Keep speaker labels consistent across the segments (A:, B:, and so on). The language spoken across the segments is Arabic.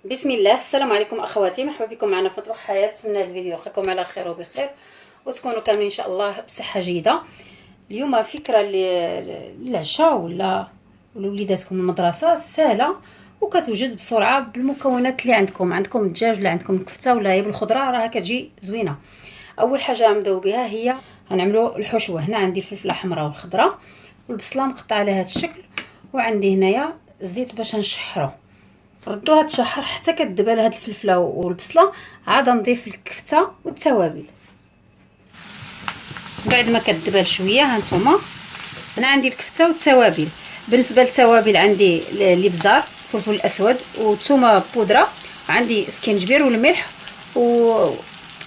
A: بسم الله. السلام عليكم اخواتي، مرحبا بكم معنا في مطبخ حياه. نتمنى هذا الفيديو يلقاكم على خير وبخير وتكونوا كاملين ان شاء الله بصحه جيده. اليوم فكره للعشاء ولا ولوليداتكم المدرسه سهله وكتوجد بسرعه بالمكونات اللي عندكم الدجاج ولا عندكم الكفته ولا هي بالخضره، راها كتجي زوينه. اول حاجه غنبداو بها هي غنعملوا الحشوه. هنا عندي الفلفله الحمراء والخضراء والبصله مقطعه على هذا الشكل، وعندي هنايا الزيت باش نشحرو. ردوها تشحر حتى كتدبل هاد الفلفله والبصله، عاد نضيف الكفته والتوابل. بعد ما كتدبل شويه هانتوما انا عندي الكفته والتوابل. بالنسبه للتوابل عندي الابزار، فلفل الاسود وثومه بودره، عندي سكينجبير والملح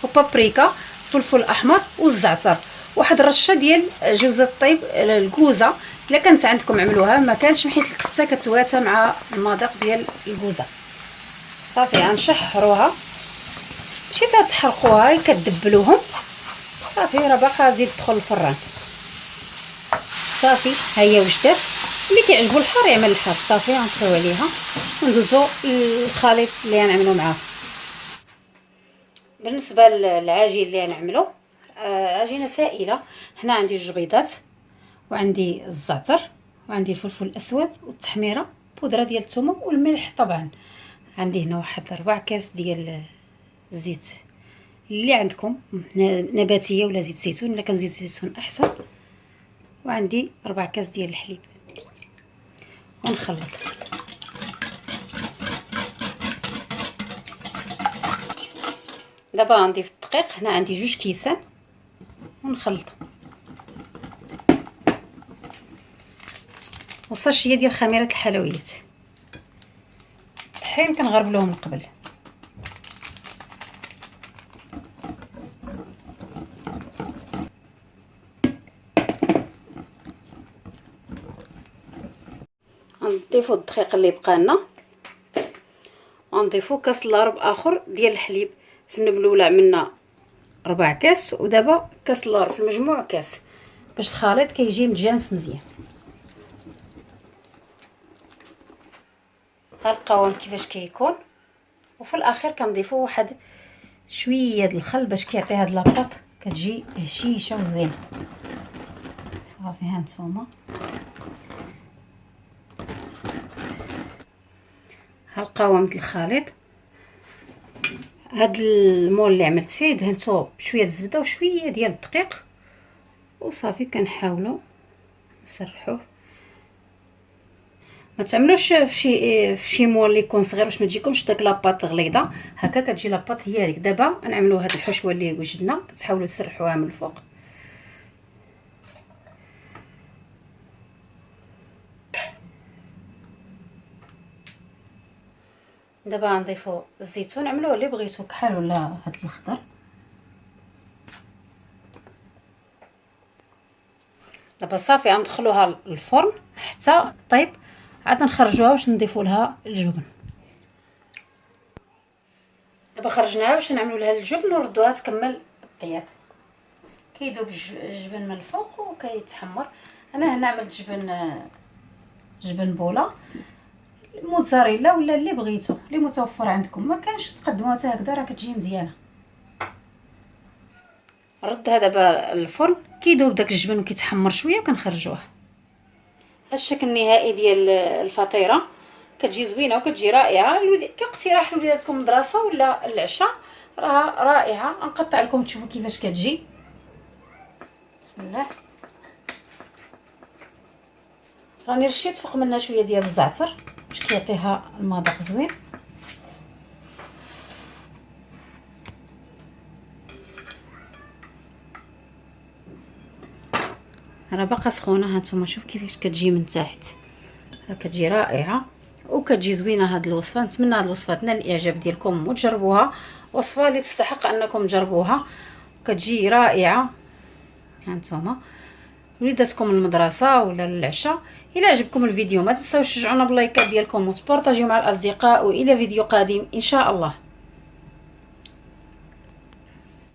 A: وبابريكا، فلفل احمر والزعتر، واحد الرشه ديال جوزه الطيب الكوزه. الا كانت عندكم عملوها، ما كانش حيت الكفته كتواتى مع المذاق ديال الكوزه. صافي غنشحروها ماشي تتحرقوها، كتدبلوهم صافي. راه باقا تزيد تدخل الفران. صافي ها هي وجدات. اللي كيعجبو الحار يعمل الحار. صافي غنطفيو عليها وندوزو الخليط اللي غنعملو معاه. بالنسبه للعجين اللي غنعملو، عجينه سائله. هنا عندي جوج بيضات وعندي الزعتر وعندي الفلفل الاسود والتحميره، بودره ديال الثومه والملح طبعا. عندي هنا واحد 4 كاس ديال الزيت اللي عندكم نباتيه ولا زيت زيتون، الا كان زيت زيتون احسن. وعندي 4 كاس ديال الحليب ونخلط. دابا غنضيف الدقيق. هنا عندي 2 كيسان ونخلط. وصاشيه ديال خميره الحلويات، الطحين كنغربلوه من قبل. غنضيفو الدقيق اللي بقى لنا، غنضيفو كاس الا ربع اخر ديال الحليب. في النبل الاولى عملنا 4 كاس ودابا كاس الا ربع، في المجموع كاس، باش الخليط كيجي متجانس مزيان. ها القوام كيفاش كيكون. وفي الاخير كنضيفو واحد شويه د الخل باش كيعطي هاد لاباط كتجي هشيشه وزوينه. صافي ها نتوما ها القوام د الخليط. هاد المول اللي عملت فيه دهنتو بشويه الزبده وشويه ديال الدقيق وصافي. كنحاولوا نسرحوه. ما تعملوش في شي مول اللي يكون صغير باش ما تجيكمش داك لاباط غليظه. هكا كتجي لاباط هي هذيك. دابا نعملوا هاد الحشوه اللي وجدنا، كتحاولوا تسرحوها من الفوق. دابا غنضيفوا الزيتون، عملوه اللي بغيتو كحل ولا هاد الخضر. دابا صافي غندخلوها للفرن حتى طيب، عاد نخرجوها باش نضيفوا لها الجبن. دابا خرجناها باش نعملوا لها الجبن ونردوها تكمل الطياب. كيذوب الجبن من الفوق وكيتحمر. انا هنا عملت جبن بوله موتزاريلا ولا اللي بغيتو، اللي متوفر عندكم. ما كانش تقدموها حتى هكذا راه كتجي مزيانه. ردها دابا الفرن كيذوب داك الجبن وكيتحمر شويه وكنخرجوه. هذا الشكل النهائي ديال الفطيره كتجي زوينه وكتجي رائعه. كاقتراح لوليداتكم المدرسه ولا العشاء، راه رائعه. نقطع لكم تشوفوا كيفاش كتجي. بسم الله. راني رشيت فوق منها شويه ديال الزعتر باش كيعطيها المذاق زوين. راه باقا سخونه. هانتوما شوف كيفاش كتجي من تحت، راه كتجي رائعه وكتجي زوينه هاد الوصفه. نتمنى هاد الوصفه تنال الاعجاب ديالكم وتجربوها. وصفه اللي تستحق انكم تجربوها، كتجي رائعه. هانتوما وليداتكم المدرسه ولا العشاء. الى عجبكم الفيديو ما تنساوش تشجعونا باللايكات ديالكم وتبارطاجيو مع الاصدقاء. والى فيديو قادم ان شاء الله.